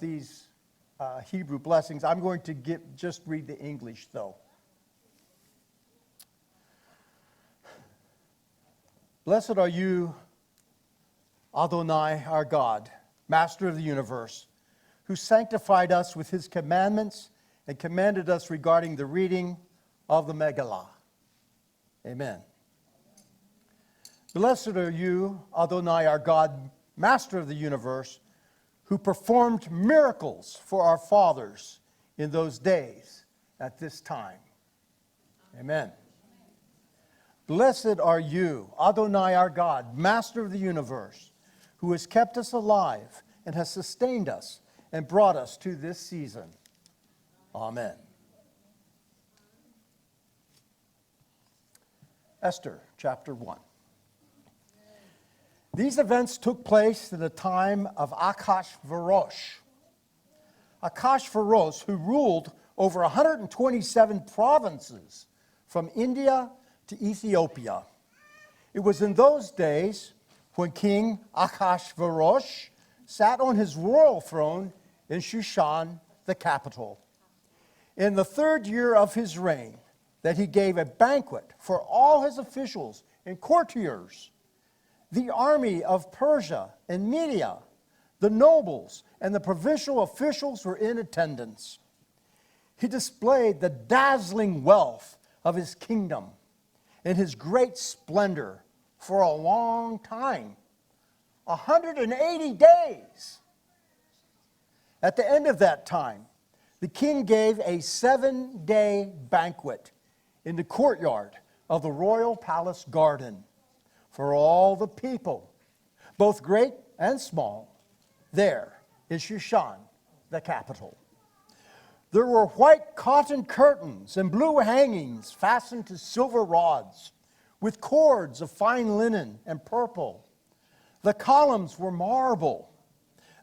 these Hebrew blessings. I'm going to just read the English, though. Blessed are you, Adonai, our God, Master of the universe, who sanctified us with his commandments and commanded us regarding the reading of the Megillah. Amen. Blessed are you, Adonai, our God, Master of the universe, who performed miracles for our fathers in those days at this time. Amen. Blessed are you, Adonai, our God, Master of the universe, who has kept us alive and has sustained us and brought us to this season. Amen. Esther, chapter 1. These events took place in the time of Achashverosh. Achashverosh, who ruled over 127 provinces from India to Ethiopia. It was in those days when King Achashverosh sat on his royal throne in Shushan, the capital. In the 3rd year of his reign, that he gave a banquet for all his officials and courtiers, the army of Persia and Media, the nobles, and the provincial officials were in attendance. He displayed the dazzling wealth of his kingdom and his great splendor for a long time, 180 days. At the end of that time, the king gave a 7-day banquet in the courtyard of the royal palace garden for all the people, both great and small, there in Shushan, the capital. There were white cotton curtains and blue hangings fastened to silver rods with cords of fine linen and purple. The columns were marble.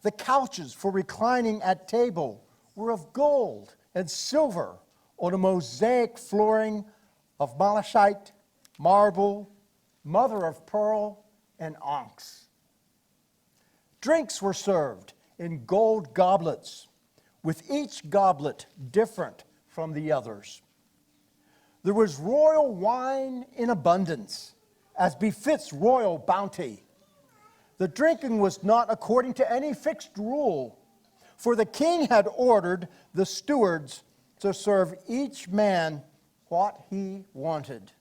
The couches for reclining at table were of gold and silver on a mosaic flooring of malachite, marble, mother of pearl, and onyx. Drinks were served in gold goblets, with each goblet different from the others. There was royal wine in abundance, as befits royal bounty. The drinking was not according to any fixed rule, for the king had ordered the stewards to serve each man what he wanted.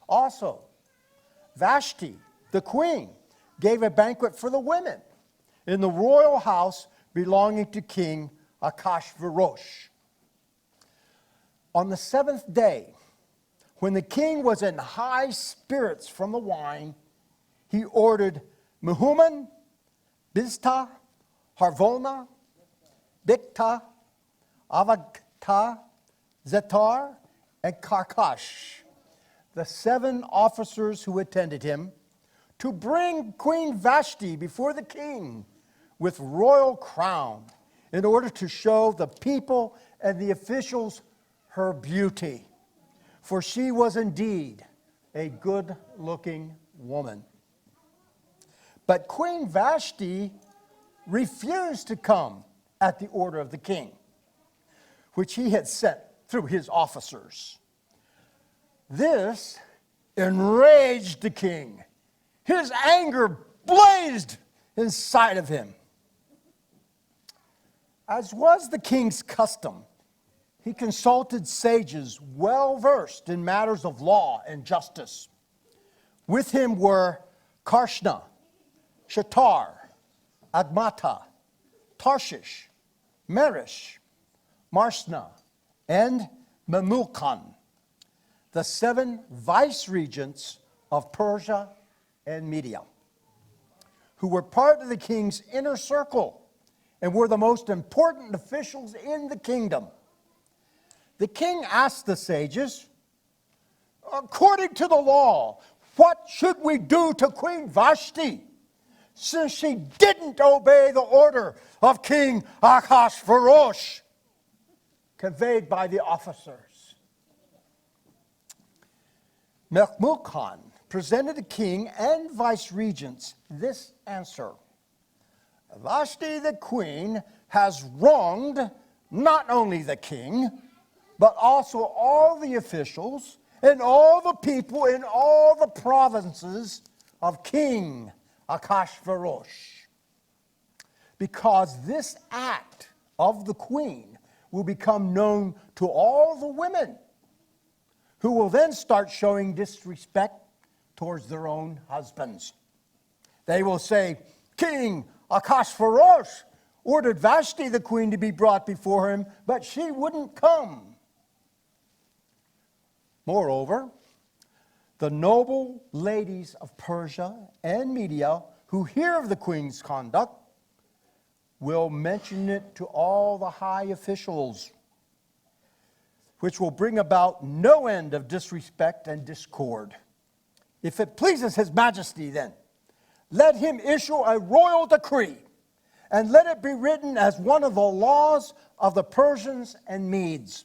Also, Vashti, the queen, gave a banquet for the women in the royal house belonging to King Achashverosh. On the 7th day, when the king was in high spirits from the wine, he ordered Mehuman, Biztah, Harvona, Bikta, Avagta, Zetar, and Karkash, the 7 officers who attended him, to bring Queen Vashti before the king with royal crown in order to show the people and the officials her beauty. For she was indeed a good-looking woman. But Queen Vashti refused to come at the order of the king, which he had sent through his officers. This enraged the king. His anger blazed inside of him. As was the king's custom, he consulted sages well-versed in matters of law and justice. With him were Karshna, Shatar, Admata, Tarshish, Merish, Marsna, and Memucan, the 7 vice-regents of Persia and Media, who were part of the king's inner circle and were the most important officials in the kingdom. The king asked the sages, according to the law, what should we do to Queen Vashti, since she didn't obey the order of King Achashverosh, conveyed by the officers? Memucan presented the king and vice-regents this answer. Vashti the queen has wronged not only the king, but also all the officials and all the people in all the provinces of King Ahasuerus. Because this act of the queen will become known to all the women, who will then start showing disrespect towards their own husbands. They will say, King Ahasuerus ordered Vashti the queen to be brought before him, but she wouldn't come. Moreover, the noble ladies of Persia and Media who hear of the queen's conduct will mention it to all the high officials, which will bring about no end of disrespect and discord. If it pleases His Majesty, then, let him issue a royal decree, and let it be written as one of the laws of the Persians and Medes,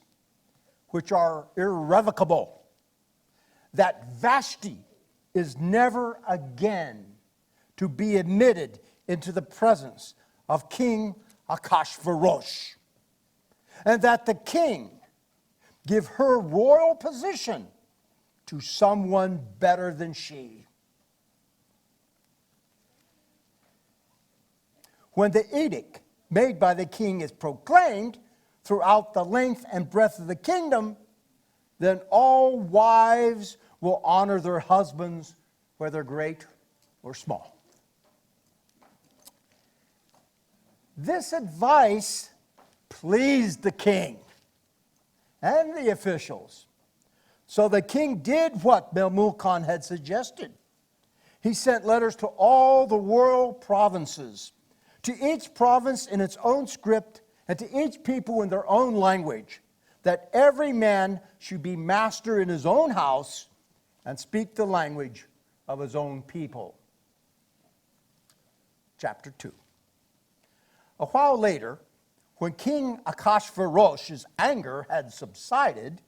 which are irrevocable, that Vashti is never again to be admitted into the presence of King Ahasuerus, and that the king give her royal position to someone better than she. When the edict made by the king is proclaimed throughout the length and breadth of the kingdom, then all wives will honor their husbands, whether great or small. This advice pleased the king and the officials. So the king did what Memucan had suggested. He sent letters to all the royal provinces, to each province in its own script, and to each people in their own language, that every man should be master in his own house and speak the language of his own people. Chapter 2. A while later, when King Ahasuerus' anger had subsided,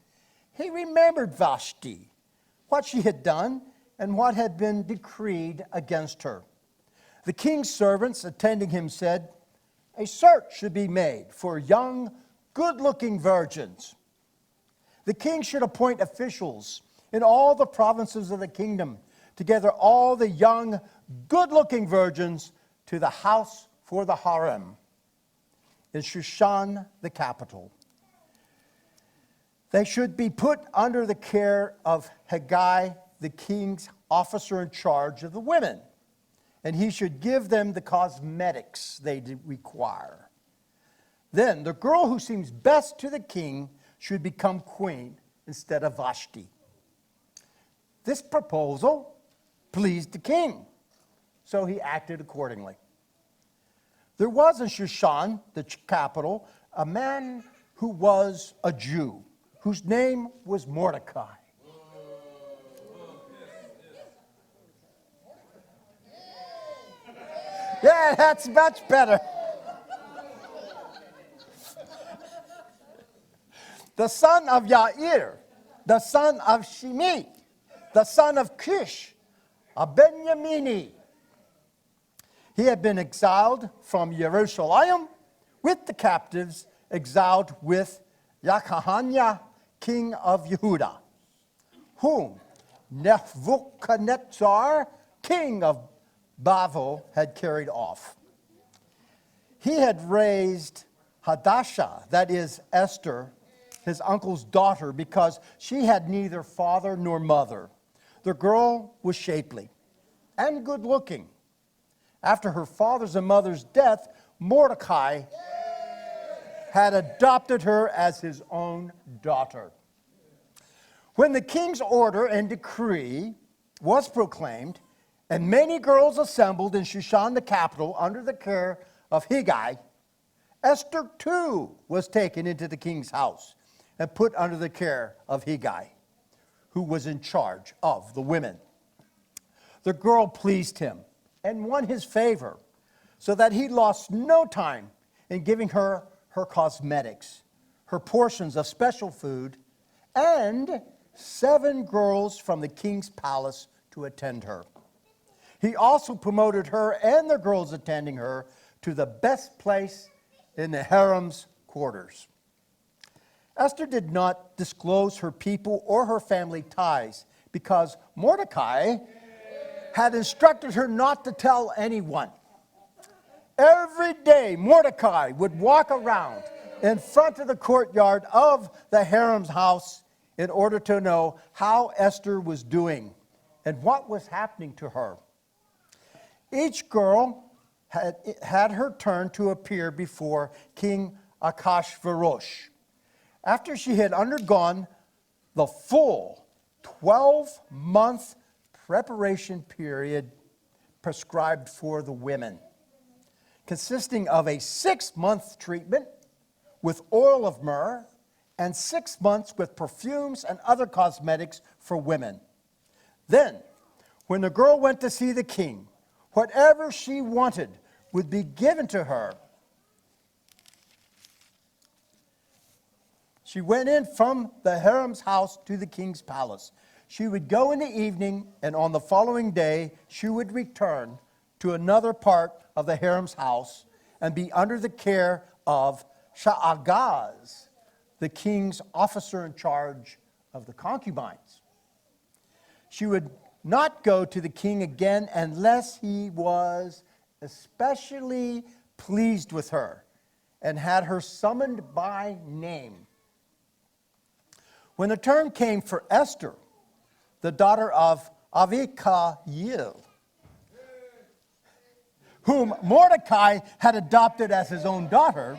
he remembered Vashti, what she had done, and what had been decreed against her. The king's servants attending him said, a search should be made for young, good-looking virgins. The king should appoint officials in all the provinces of the kingdom to gather all the young, good-looking virgins to the house for the harem in Shushan, the capital. They should be put under the care of Haggai, the king's officer in charge of the women, and he should give them the cosmetics they require. Then the girl who seems best to the king should become queen instead of Vashti. This proposal pleased the king, so he acted accordingly. There was in Shushan, the capital, a man who was a Jew, whose name was Mordecai. Yeah, that's much better. The son of Yair, the son of Shimi, the son of Kish, a Benyamini. He had been exiled from Jerusalem with the captives, exiled with Jeconiah, king of Yehuda, whom Nebuchadnezzar, king of Babel, had carried off. He had raised Hadassah, that is Esther, his uncle's daughter, because she had neither father nor mother. The girl was shapely and good-looking. After her father's and mother's death, Mordecai had adopted her as his own daughter. When the king's order and decree was proclaimed, and many girls assembled in Shushan the capital under the care of Haggai, Esther too was taken into the king's house and put under the care of Haggai, who was in charge of the women. The girl pleased him and won his favor, so that he lost no time in giving her her cosmetics, her portions of special food, and 7 girls from the king's palace to attend her. He also promoted her and the girls attending her to the best place in the harem's quarters. Esther did not disclose her people or her family ties because Mordecai had instructed her not to tell anyone. Every day, Mordecai would walk around in front of the courtyard of the harem's house in order to know how Esther was doing and what was happening to her. Each girl had her turn to appear before King Ahasuerus. After she had undergone the full 12-month preparation period prescribed for the women, consisting of a 6-month treatment with oil of myrrh and 6 months with perfumes and other cosmetics for women. Then, when the girl went to see the king, whatever she wanted would be given to her. She went in from the harem's house to the king's palace. She would go in the evening, and on the following day, she would return to another part of the harem's house and be under the care of Shaagaz, the king's officer in charge of the concubines. She would not go to the king again unless he was especially pleased with her and had her summoned by name. When the turn came for Esther, the daughter of Avikayil, whom Mordecai had adopted as his own daughter,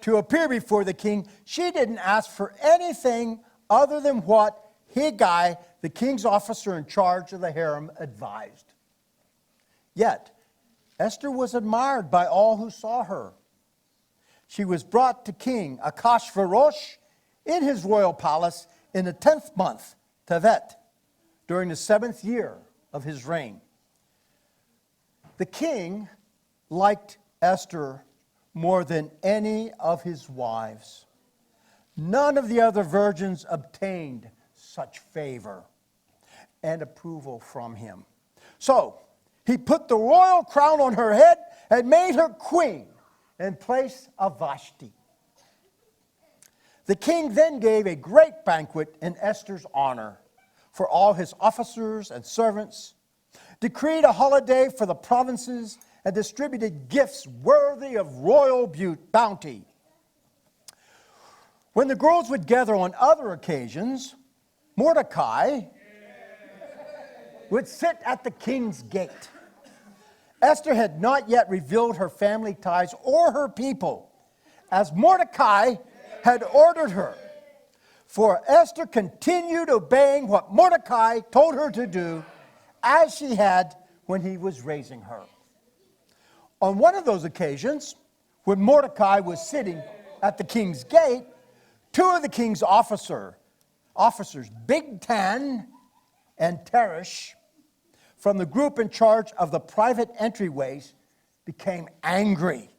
to appear before the king, she didn't ask for anything other than what Hegai, the king's officer in charge of the harem, advised. Yet, Esther was admired by all who saw her. She was brought to King Ahasuerus in his royal palace in the 10th month, Tevet, during the 7th year of his reign. The king liked Esther more than any of his wives. None of the other virgins obtained such favor and approval from him. So he put the royal crown on her head and made her queen in place of Vashti. The king then gave a great banquet in Esther's honor for all his officers and servants, decreed a holiday for the provinces, and distributed gifts worthy of royal bounty. When the girls would gather on other occasions, Mordecai would sit at the king's gate. Esther had not yet revealed her family ties or her people, as Mordecai had ordered her. For Esther continued obeying what Mordecai told her to do, as she had when he was raising her. On one of those occasions, when Mordecai was sitting at the king's gate, two of the king's officers, Bigtan and Teresh, from the group in charge of the private entryways, became angry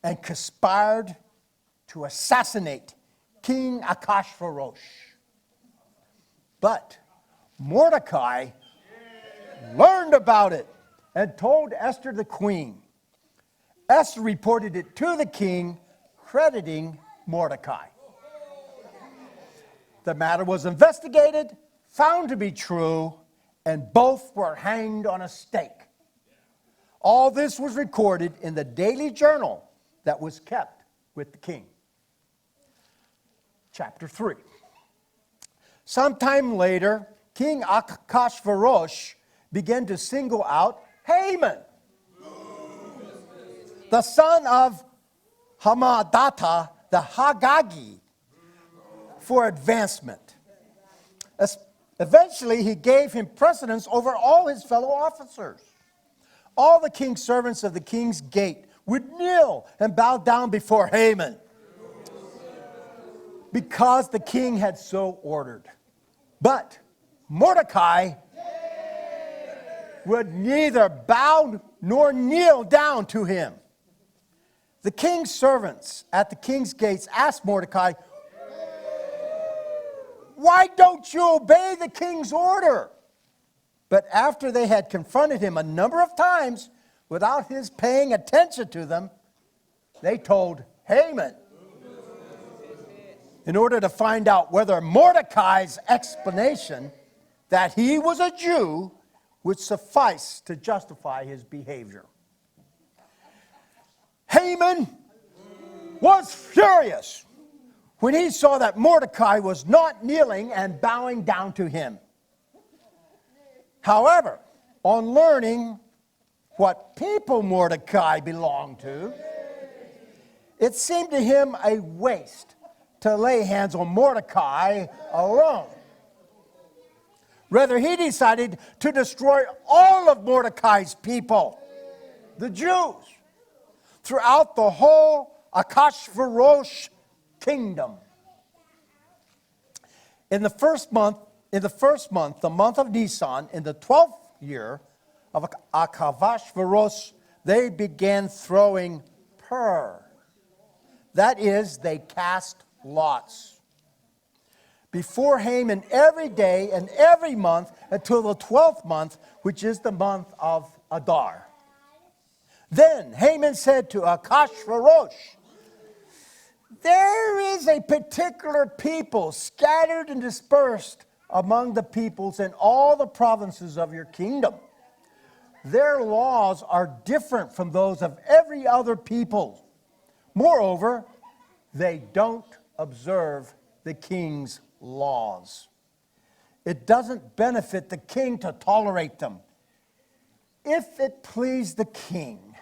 and conspired to assassinate King Ahasuerus. But Mordecai learned about it and told Esther the queen. Esther reported it to the king, crediting Mordecai. The matter was investigated, found to be true, and both were hanged on a stake. All this was recorded in the daily journal that was kept with the king. Chapter 3. Sometime later, King Ahasuerus began to single out Haman, the son of Hammedatha the Hagagi, for advancement. Eventually, he gave him precedence over all his fellow officers. All the king's servants of the king's gate would kneel and bow down before Haman, because the king had so ordered. But Mordecai would neither bow nor kneel down to him. The king's servants at the king's gates asked Mordecai, "Why don't you obey the king's order?" But after they had confronted him a number of times, without his paying attention to them, they told Haman. In order to find out whether Mordecai's explanation that he was a Jew would suffice to justify his behavior. Haman was furious when he saw that Mordecai was not kneeling and bowing down to him. However, on learning what people Mordecai belonged to, it seemed to him a waste to lay hands on Mordecai alone. Rather, he decided to destroy all of Mordecai's people, the Jews, throughout the whole Ahasuerus kingdom. In the first month, the month of Nisan, in the 12th year of Ahasuerus, they began throwing pur. That is, they cast lots before Haman every day and every month until the 12th month, which is the month of Adar. Then Haman said to Ahasuerus, there is a particular people scattered and dispersed among the peoples in all the provinces of your kingdom. Their laws are different from those of every other people. Moreover, they don't observe the king's laws. It doesn't benefit the king to tolerate them. If it please the king,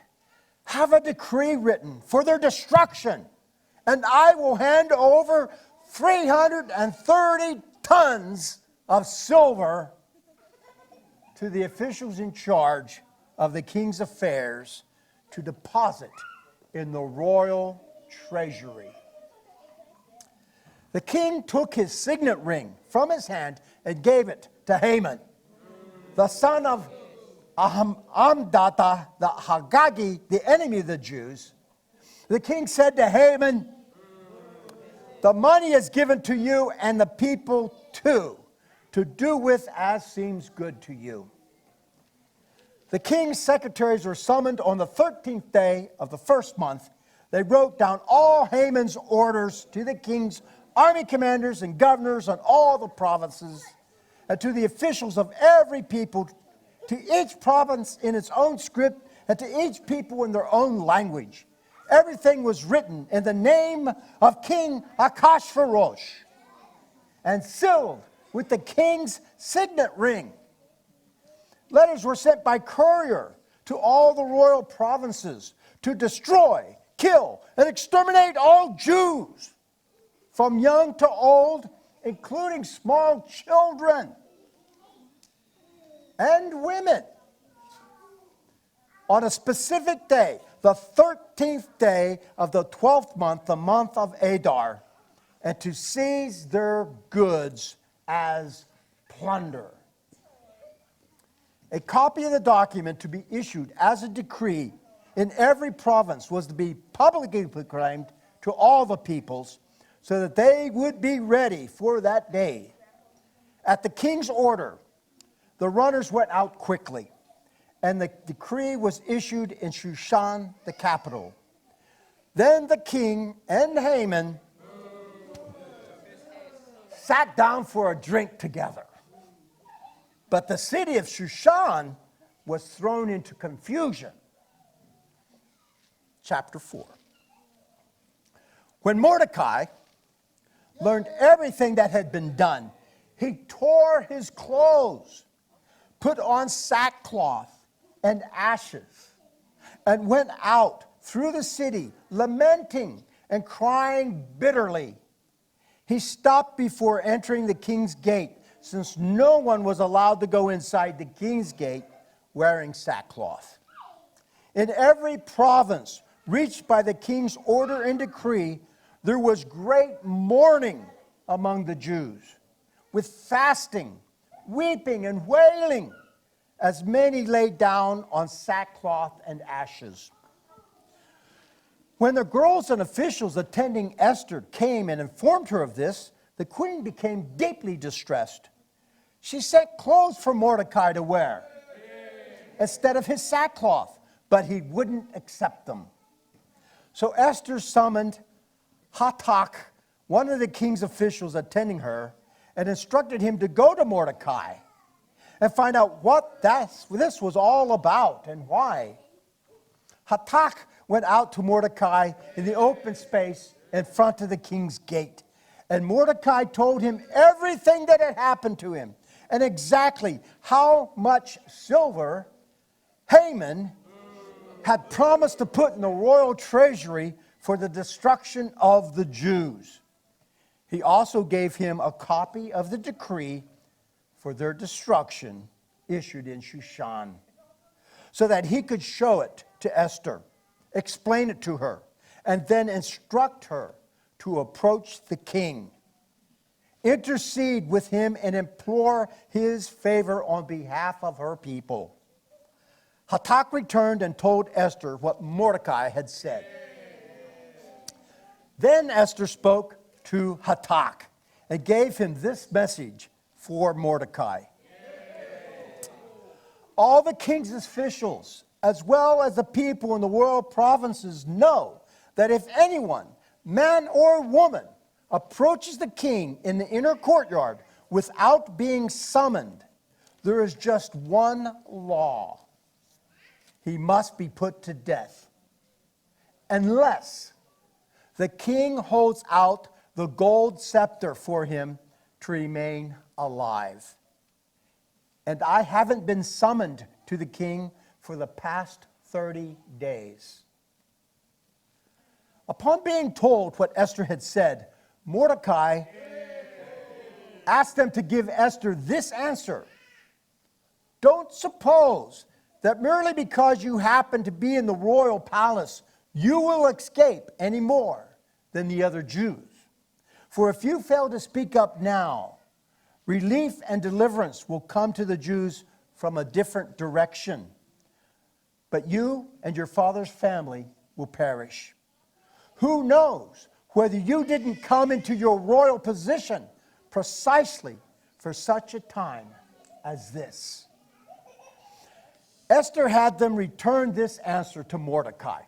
have a decree written for their destruction, and I will hand over 330 tons of silver to the officials in charge of the king's affairs to deposit in the royal treasury. The king took his signet ring from his hand and gave it to Haman, the son of Hammedatha, the Hagagi, the enemy of the Jews. The king said to Haman, the money is given to you and the people too, to do with as seems good to you. The king's secretaries were summoned on the 13th day of the first month. They wrote down all Haman's orders to the king's army commanders and governors on all the provinces, and to the officials of every people, to each province in its own script, and to each people in their own language. Everything was written in the name of King Ahasuerus and sealed with the king's signet ring. Letters were sent by courier to all the royal provinces to destroy, kill, and exterminate all Jews, from young to old, including small children and women, on a specific day, the 13th day of the 12th month, the month of Adar, and to seize their goods as plunder. A copy of the document to be issued as a decree in every province was to be publicly proclaimed to all the peoples, so that they would be ready for that day. At the king's order, the runners went out quickly, and the decree was issued in Shushan, the capital. Then the king and Haman sat down for a drink together. But the city of Shushan was thrown into confusion. Chapter 4. When Mordecai learned everything that had been done, he tore his clothes, put on sackcloth and ashes, and went out through the city, lamenting and crying bitterly. He stopped before entering the king's gate, since no one was allowed to go inside the king's gate wearing sackcloth. In every province reached by the king's order and decree, there was great mourning among the Jews, with fasting, weeping, and wailing, as many lay down on sackcloth and ashes. When the girls and officials attending Esther came and informed her of this, the queen became deeply distressed. She sent clothes for Mordecai to wear instead of his sackcloth, but he wouldn't accept them. So Esther summoned Hatak, one of the king's officials attending her, and instructed him to go to Mordecai and find out what this was all about and why. Hatak went out to Mordecai in the open space in front of the king's gate. And Mordecai told him everything that had happened to him and exactly how much silver Haman had promised to put in the royal treasury for the destruction of the Jews. He also gave him a copy of the decree for their destruction issued in Shushan, so that he could show it to Esther, explain it to her, and then instruct her to approach the king, intercede with him, and implore his favor on behalf of her people. Hatak returned and told Esther what Mordecai had said. Then Esther spoke to Hatak and gave him this message for Mordecai. All the king's officials, as well as the people in the royal provinces, know that if anyone, man or woman, approaches the king in the inner courtyard without being summoned, there is just one law. He must be put to death, unless the king holds out the gold scepter for him to remain alive. And I haven't been summoned to the king for the past 30 days. Upon being told what Esther had said, Mordecai asked them to give Esther this answer. Don't suppose that merely because you happen to be in the royal palace, you will escape any more than the other Jews. For if you fail to speak up now, relief and deliverance will come to the Jews from a different direction. But you and your father's family will perish. Who knows whether you didn't come into your royal position precisely for such a time as this? Esther had them return this answer to Mordecai.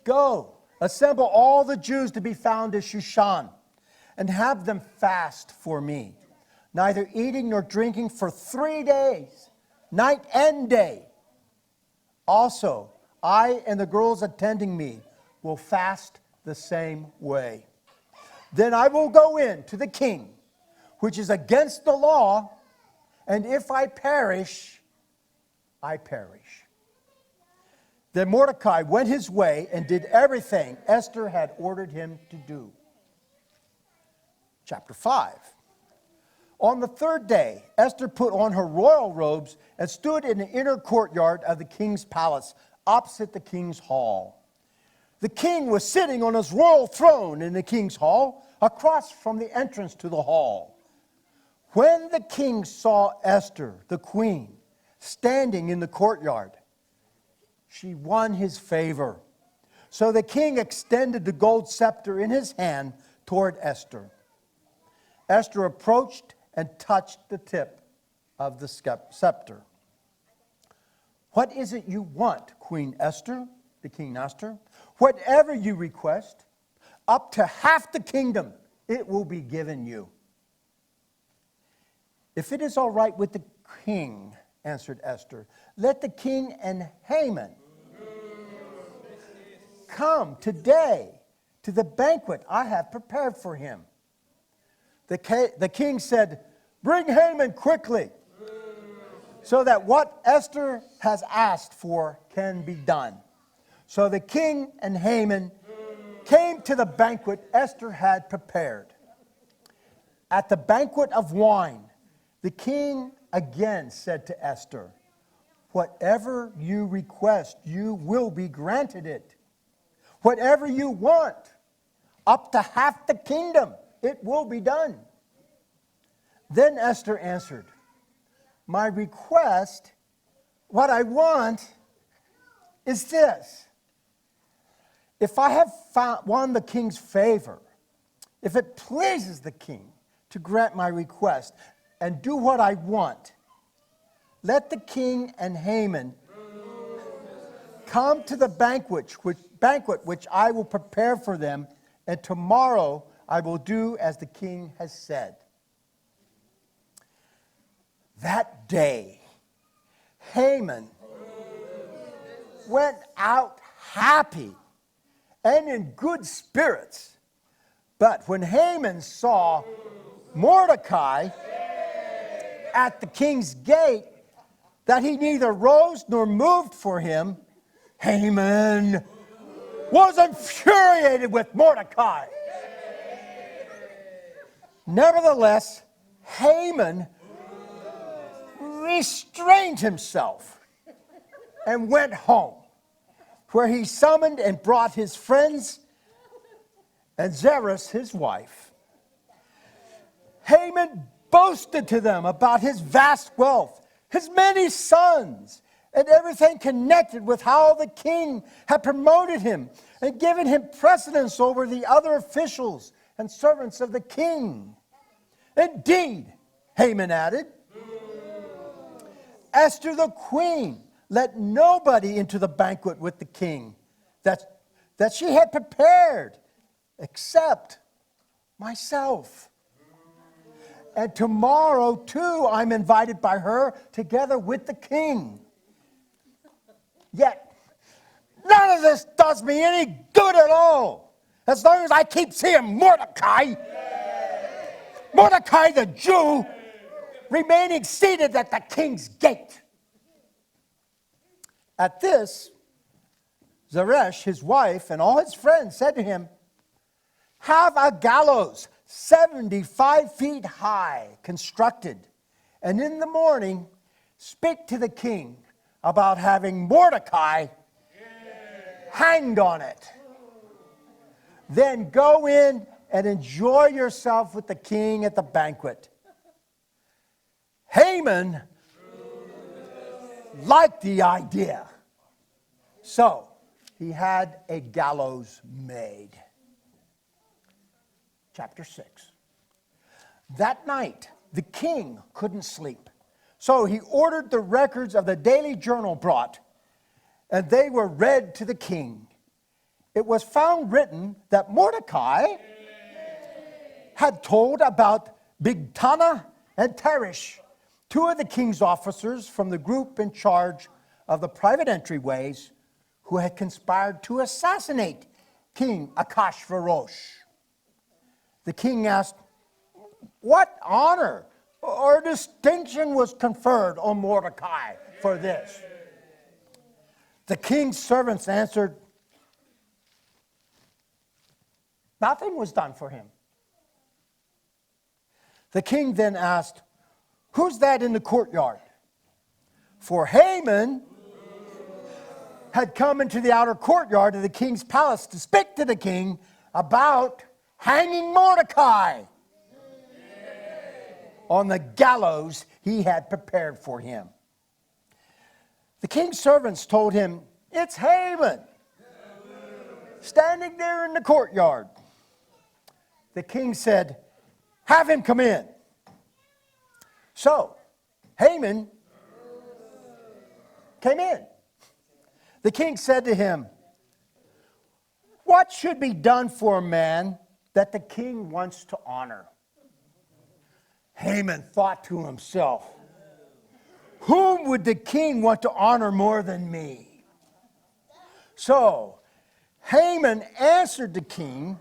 Go, assemble all the Jews to be found at Shushan, and have them fast for me, neither eating nor drinking for 3 days, night and day. Also, I and the girls attending me will fast the same way. Then I will go in to the king, which is against the law, and if I perish, I perish. Then Mordecai went his way and did everything Esther had ordered him to do. Chapter 5. On the third day, Esther put on her royal robes and stood in the inner courtyard of the king's palace, opposite the king's hall. The king was sitting on his royal throne in the king's hall, across from the entrance to the hall. When the king saw Esther, the queen, standing in the courtyard, she won his favor. So the king extended the gold scepter in his hand toward Esther. Esther approached and touched the tip of the scepter. What is it you want, Queen Esther? The king asked her. Whatever you request, up to half the kingdom, it will be given you. If it is all right with the king, answered Esther, let the king and Haman come today to the banquet I have prepared for him. The king said, bring Haman quickly, so that what Esther has asked for can be done. So the king and Haman came to the banquet Esther had prepared. At the banquet of wine, the king again said to Esther, whatever you request, you will be granted it. Whatever you want, up to half the kingdom, it will be done. Then Esther answered, my request, what I want, is this. If I have won the king's favor, if it pleases the king to grant my request and do what I want, let the king and Haman come to the banquet which I will prepare for them, and tomorrow I will do as the king has said. That day, Haman went out happy and in good spirits. But when Haman saw Mordecai at the king's gate, that he neither rose nor moved for him, Haman was infuriated with Mordecai. Nevertheless, Haman restrained himself and went home, where he summoned and brought his friends and Zeresh his wife. Haman boasted to them about his vast wealth, his many sons, and everything connected with how the king had promoted him and given him precedence over the other officials and servants of the king. Indeed, Haman added, Esther the queen let nobody into the banquet with the king that she had prepared except myself. And tomorrow, too, I'm invited by her together with the king. Yet, none of this does me any good at all, as long as I keep seeing Mordecai the Jew, remaining seated at the king's gate. At this, Zeresh, his wife, and all his friends said to him, have a gallows 75 feet high constructed, and in the morning speak to the king about having Mordecai hanged on it. Then go in and enjoy yourself with the king at the banquet. Haman liked the idea, so he had a gallows made. Chapter 6. That night, the king couldn't sleep. So he ordered the records of the daily journal brought, and they were read to the king. It was found written that Mordecai had told about Bigthana and Teresh, two of the king's officers from the group in charge of the private entryways, who had conspired to assassinate King Ahasuerus. The king asked, what honor or distinction was conferred on Mordecai for this? The king's servants answered, nothing was done for him. The king then asked, who's that in the courtyard? For Haman had come into the outer courtyard of the king's palace to speak to the king about hanging Mordecai on the gallows he had prepared for him. The king's servants told him, it's Haman, standing there in the courtyard. The king said, have him come in. So, Haman came in. The king said to him, what should be done for a man that the king wants to honor? Haman thought to himself, whom would the king want to honor more than me? So Haman answered the king,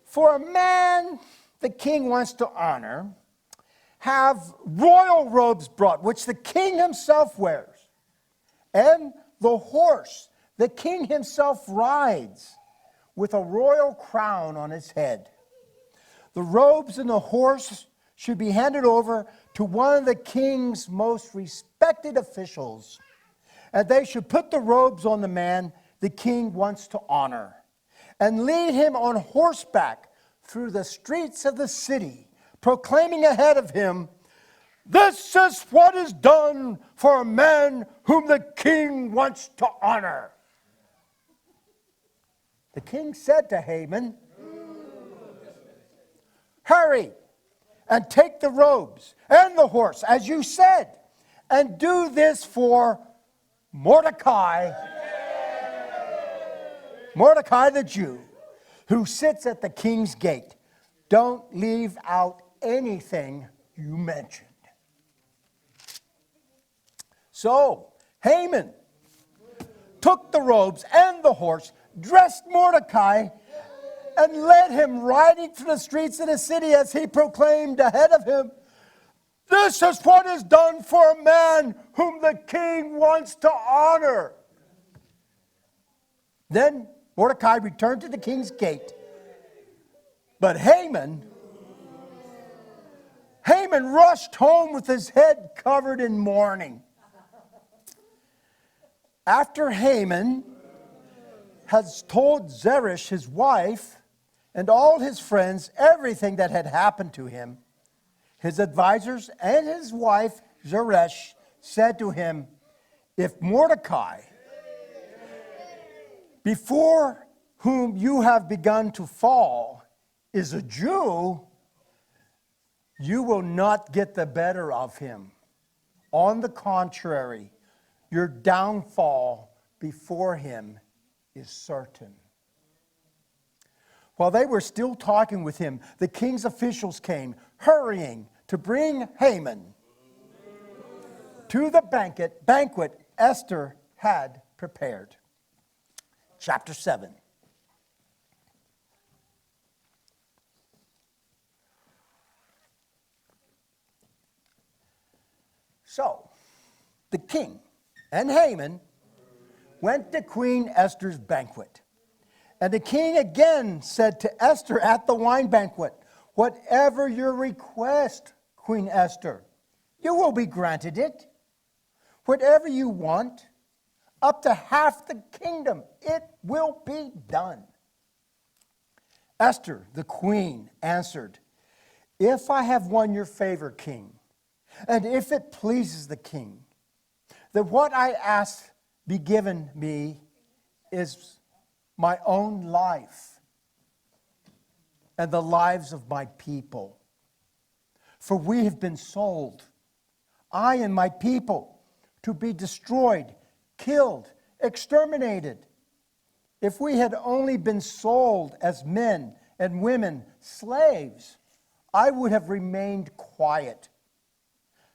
for a man the king wants to honor, have royal robes brought, which the king himself wears, and the horse the king himself rides, with a royal crown on his head. The robes and the horse should be handed over to one of the king's most respected officials, and they should put the robes on the man the king wants to honor, and lead him on horseback through the streets of the city, proclaiming ahead of him, this is what is done for a man whom the king wants to honor. The king said to Haman, hurry and take the robes and the horse, as you said, and do this for Mordecai the Jew, who sits at the king's gate. Don't leave out anything you mentioned. So Haman took the robes and the horse, dressed Mordecai, and led him riding through the streets of the city as he proclaimed ahead of him, "This is what is done for a man whom the king wants to honor." Then Mordecai returned to the king's gate. But Haman rushed home with his head covered in mourning. After Haman has told Zeresh, his wife, and all his friends everything that had happened to him, his advisors and his wife Zeresh said to him, "If Mordecai, before whom you have begun to fall, is a Jew, you will not get the better of him. On the contrary, your downfall before him is certain." While they were still talking with him, the king's officials came, hurrying to bring Haman to the banquet Esther had prepared. Chapter 7. So, the king and Haman went to Queen Esther's banquet. And the king again said to Esther at the wine banquet, "Whatever your request, Queen Esther, you will be granted it. Whatever you want, up to half the kingdom, it will be done." Esther, the queen, answered, "If I have won your favor, king, and if it pleases the king, that what I ask be given me is my own life and the lives of my people. For we have been sold, I and my people, to be destroyed, killed, exterminated. If we had only been sold as men and women, slaves, I would have remained quiet.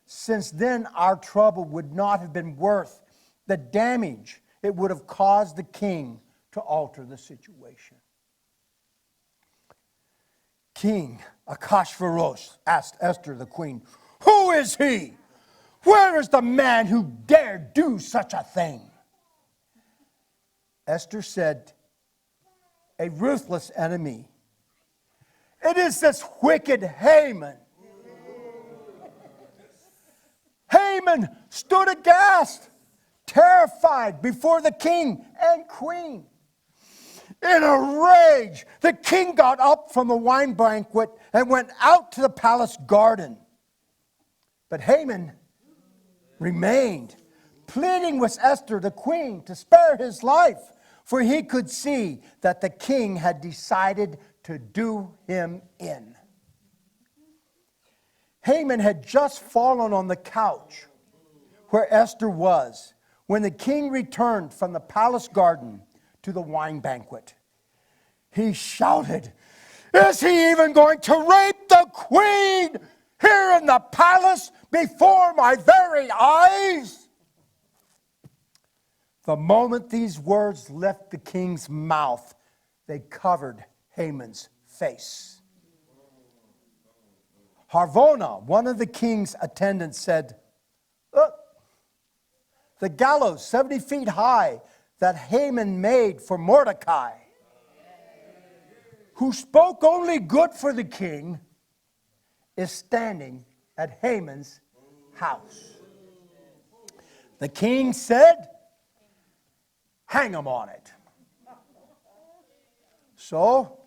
Since then, our trouble would not have been worth the damage it would have caused the king to alter the situation." King Ahasuerus asked Esther, the queen, "Who is he? Where is the man who dared do such a thing?" Esther said, "A ruthless enemy. It is this wicked Haman." Haman stood aghast, terrified before the king and queen. In a rage, the king got up from the wine banquet and went out to the palace garden. But Haman remained, pleading with Esther, the queen, to spare his life, for he could see that the king had decided to do him in. Haman had just fallen on the couch where Esther was when the king returned from the palace garden to the wine banquet. He shouted, "Is he even going to rape the queen here in the palace before my very eyes?" The moment these words left the king's mouth, they covered Haman's face. Harvona, one of the king's attendants, said, "Look, the gallows 70 feet high that Haman made for Mordecai, who spoke only good for the king, is standing at Haman's house." The king said, "Hang him on it." So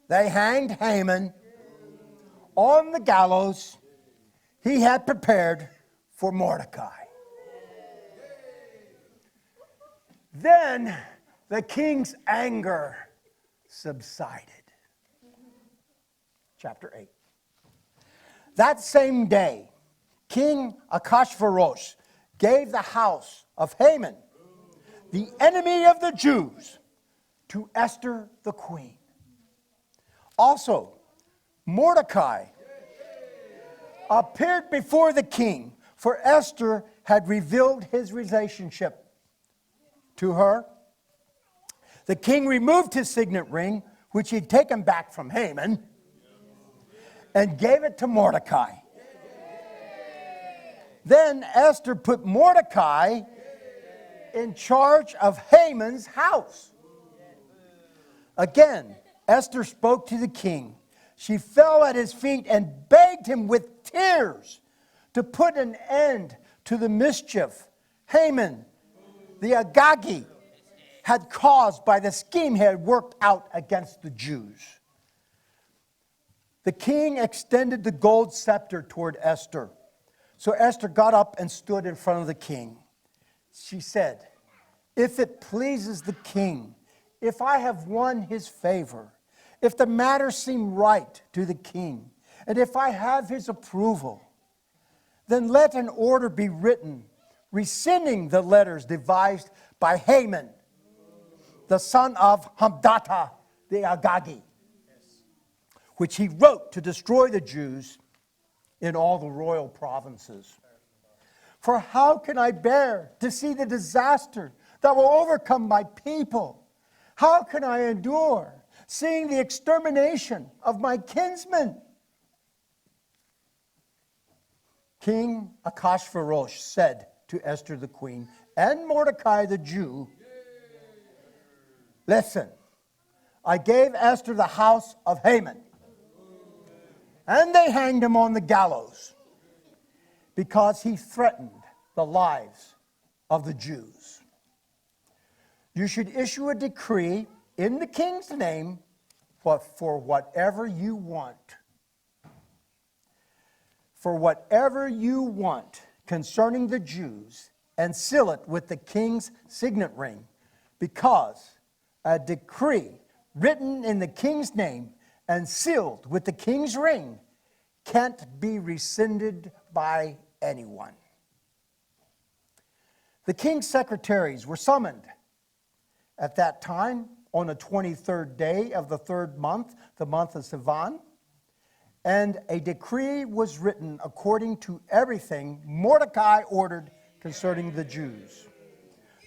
they hanged Haman on the gallows he had prepared for Mordecai. Then the king's anger subsided. Chapter 8. That same day, King Ahasuerus gave the house of Haman, the enemy of the Jews, to Esther the queen. Also, Mordecai appeared before the king, for Esther had revealed his relationship to her. The king removed his signet ring, which he'd taken back from Haman, and gave it to Mordecai. Then Esther put Mordecai in charge of Haman's house. Again, Esther spoke to the king. She fell at his feet and begged him with tears to put an end to the mischief Haman, the Agagi, had caused by the scheme he had worked out against the Jews. The king extended the gold scepter toward Esther. So Esther got up and stood in front of the king. She said, "If it pleases the king, if I have won his favor, if the matter seem right to the king, and if I have his approval, then let an order be written rescinding the letters devised by Haman, the son of Hammedatha the Agagi, which he wrote to destroy the Jews in all the royal provinces. For how can I bear to see the disaster that will overcome my people? How can I endure seeing the extermination of my kinsmen?" King Ahasuerus said to Esther the queen and Mordecai the Jew, "Listen, I gave Esther the house of Haman, and they hanged him on the gallows because he threatened the lives of the Jews. You should issue a decree in the king's name for whatever you want. For whatever you want concerning the Jews, and seal it with the king's signet ring, because a decree written in the king's name and sealed with the king's ring can't be rescinded by anyone." The king's secretaries were summoned at that time on the 23rd day of the third month, the month of Sivan, and a decree was written according to everything Mordecai ordered concerning the Jews.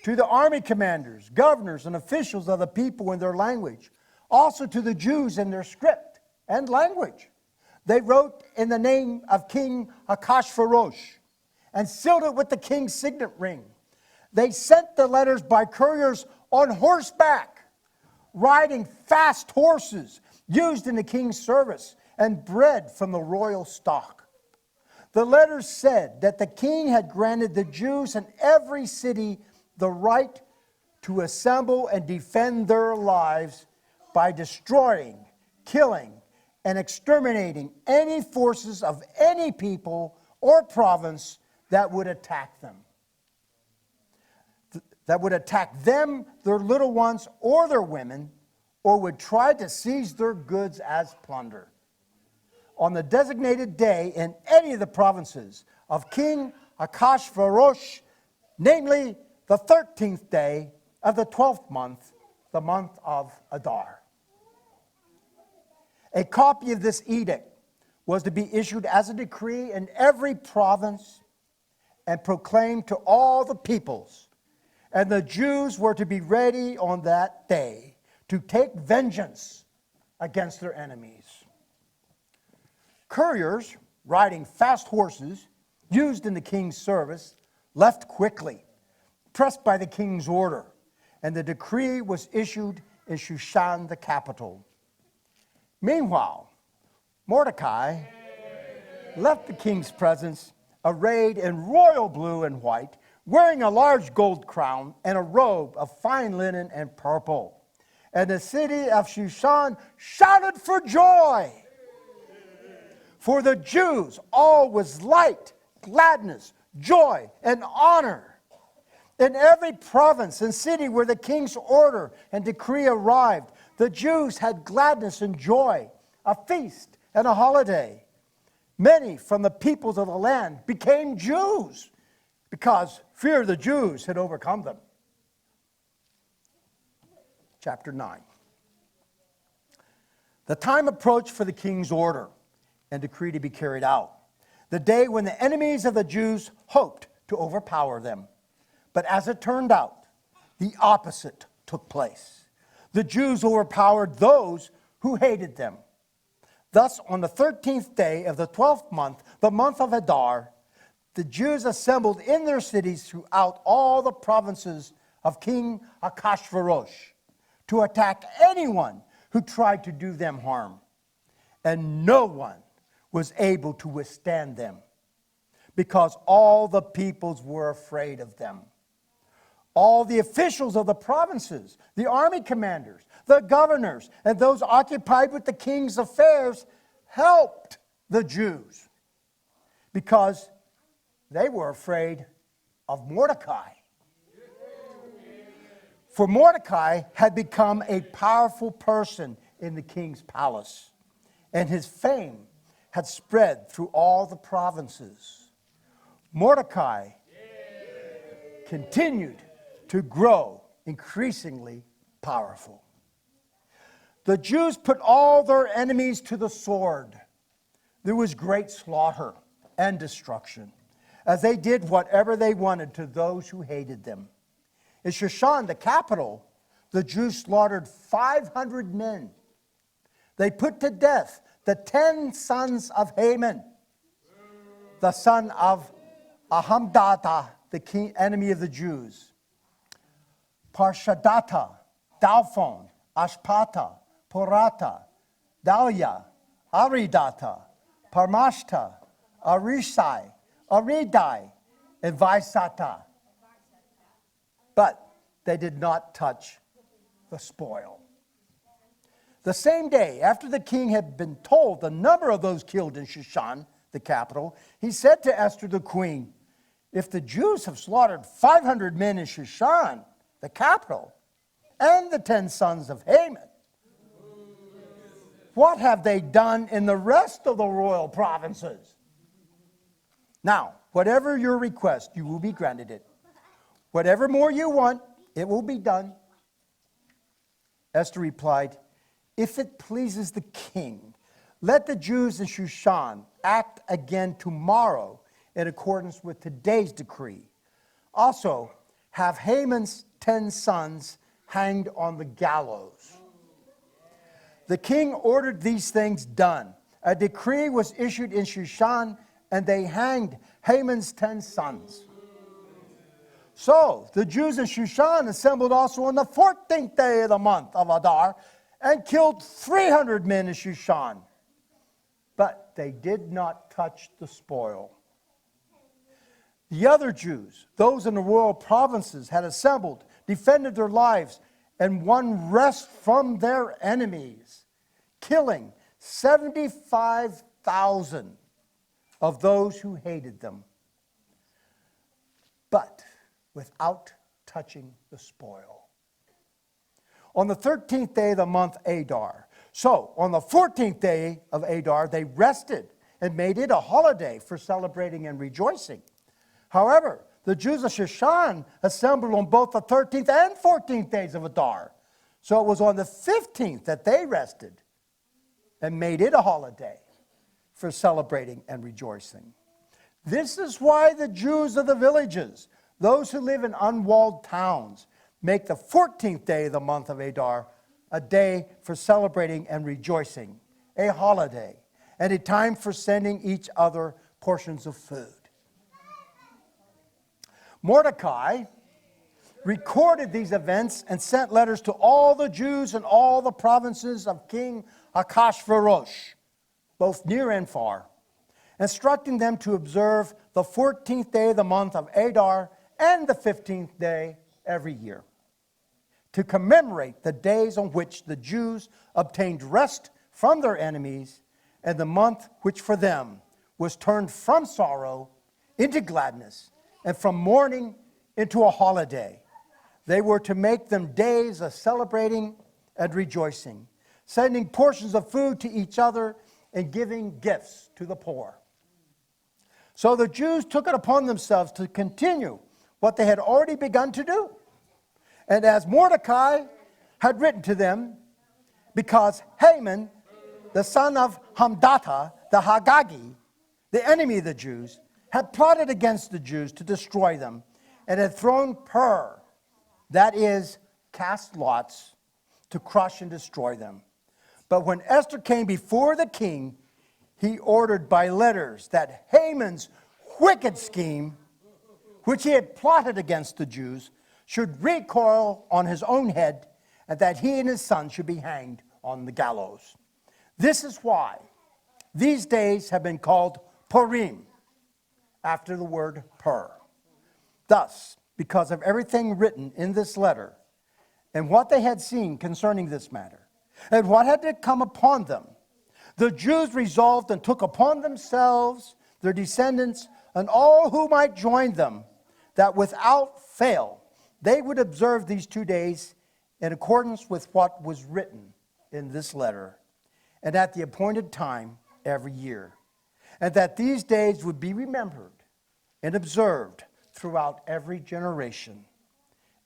To the army commanders, governors, and officials of the people in their language, also to the Jews in their script and language, they wrote in the name of King Ahasuerus and sealed it with the king's signet ring. They sent the letters by couriers on horseback, riding fast horses used in the king's service and bred from the royal stock. The letters said that the king had granted the Jews in every city the right to assemble and defend their lives by destroying, killing, and exterminating any forces of any people or province that would attack them. That would attack them, their little ones, or their women, or would try to seize their goods as plunder. On the designated day in any of the provinces of King Ahasuerus, namely the 13th day of the 12th month, the month of Adar. A copy of this edict was to be issued as a decree in every province and proclaimed to all the peoples. And the Jews were to be ready on that day to take vengeance against their enemies. Couriers riding fast horses used in the king's service left quickly, pressed by the king's order, and the decree was issued in Shushan, the capital. Meanwhile, Mordecai left the king's presence arrayed in royal blue and white, wearing a large gold crown and a robe of fine linen and purple. And the city of Shushan shouted for joy. For the Jews, all was light, gladness, joy, and honor. In every province and city where the king's order and decree arrived, the Jews had gladness and joy, a feast and a holiday. Many from the peoples of the land became Jews because fear of the Jews had overcome them. Chapter 9. The time approached for the king's order and decree to be carried out. The day when the enemies of the Jews hoped to overpower them. But as it turned out, the opposite took place. The Jews overpowered those who hated them. Thus, on the 13th day of the 12th month, the month of Adar, the Jews assembled in their cities throughout all the provinces of King Ahasuerus to attack anyone who tried to do them harm. And no one was able to withstand them, because all the peoples were afraid of them. All the officials of the provinces, the army commanders, the governors, and those occupied with the king's affairs helped the Jews, because they were afraid of Mordecai. For Mordecai had become a powerful person in the king's palace, and his fame had spread through all the provinces. Mordecai continued to grow increasingly powerful. The Jews put all their enemies to the sword. There was great slaughter and destruction, as they did whatever they wanted to those who hated them. In Shushan, the capital, the Jews slaughtered 500 men. They put to death the 10 sons of Haman, the son of Hammedatha, the enemy of the Jews. Parshadatta, Dalphon, Ashpata, Porata, Dalia, Aridata, Parmashta, Arisai, Aridai, and Vaisata. But they did not touch the spoil. The same day, after the king had been told the number of those killed in Shushan, the capital, he said to Esther the queen, "If the Jews have slaughtered 500 men in Shushan, the capital, and the 10 sons of Haman, what have they done in the rest of the royal provinces? Now, whatever your request, you will be granted it. Whatever more you want, it will be done." Esther replied, "If it pleases the king, let the Jews in Shushan act again tomorrow in accordance with today's decree. Also, have Haman's 10 sons hanged on the gallows." The king ordered these things done. A decree was issued in Shushan, and they hanged Haman's 10 sons. So the Jews in Shushan assembled also on the 14th day of the month of Adar and killed 300 men in Shushan. But they did not touch the spoil. The other Jews, those in the royal provinces, had assembled, defended their lives, and won rest from their enemies, killing 75,000 of those who hated them, but without touching the spoil. On the 13th day of the month Adar, so on the 14th day of Adar, they rested and made it a holiday for celebrating and rejoicing. However, the Jews of Shushan assembled on both the 13th and 14th days of Adar. So it was on the 15th that they rested and made it a holiday for celebrating and rejoicing. This is why the Jews of the villages, those who live in unwalled towns, make the 14th day of the month of Adar a day for celebrating and rejoicing, a holiday, and a time for sending each other portions of food. Mordecai recorded these events and sent letters to all the Jews in all the provinces of King Ahasuerus, both near and far, instructing them to observe the 14th day of the month of Adar and the 15th day every year, to commemorate the days on which the Jews obtained rest from their enemies, and the month which for them was turned from sorrow into gladness, and from mourning into a holiday. They were to make them days of celebrating and rejoicing, sending portions of food to each other and giving gifts to the poor. So the Jews took it upon themselves to continue what they had already begun to do. And as Mordecai had written to them, because Haman, the son of Hamdatha, the Hagagi, the enemy of the Jews, had plotted against the Jews to destroy them, and had thrown pur, that is, cast lots, to crush and destroy them. But when Esther came before the king, he ordered by letters that Haman's wicked scheme, which he had plotted against the Jews, should recoil on his own head, and that he and his son should be hanged on the gallows. This is why these days have been called Purim, after the word pur. Thus, because of everything written in this letter, and what they had seen concerning this matter, and what had to come upon them, the Jews resolved and took upon themselves, their descendants, and all who might join them, that without fail they would observe these 2 days in accordance with what was written in this letter, and at the appointed time every year, and that these days would be remembered and observed throughout every generation,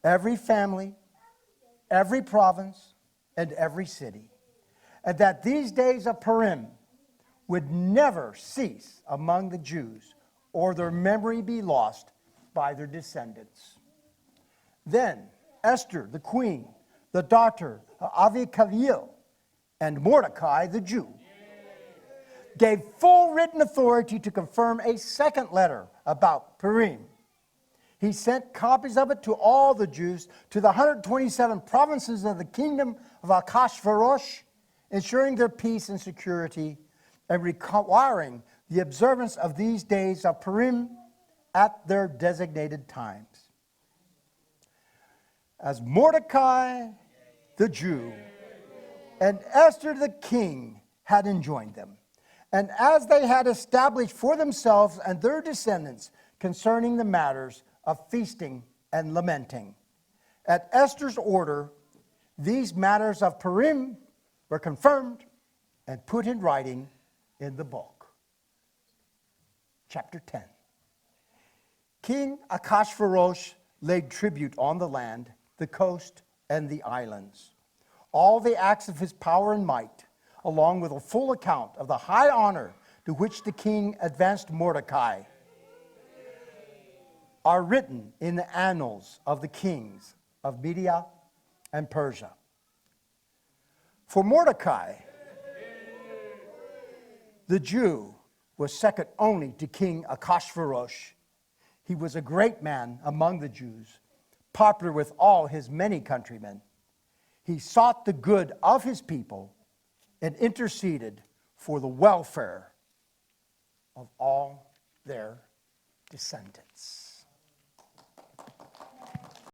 every family, every province, and every city, and that these days of Purim would never cease among the Jews, or their memory be lost by their descendants. Then Esther, the queen, the daughter of Avicail, and Mordecai, the Jew, gave full written authority to confirm a second letter about Purim. He sent copies of it to all the Jews, to the 127 provinces of the kingdom of Ahasuerus, ensuring their peace and security, and requiring the observance of these days of Purim at their designated times. As Mordecai, the Jew, and Esther, the king, had enjoined them, and as they had established for themselves and their descendants concerning the matters of feasting and lamenting. At Esther's order, these matters of Purim were confirmed and put in writing in the book. Chapter 10. King Ahasuerus laid tribute on the land, the coast, and the islands. All the acts of his power and might, along with a full account of the high honor to which the king advanced Mordecai, are written in the annals of the kings of Media and Persia. For Mordecai, the Jew, was second only to King Ahasuerus. He was a great man among the Jews, popular with all his many countrymen. He sought the good of his people and interceded for the welfare of all their descendants.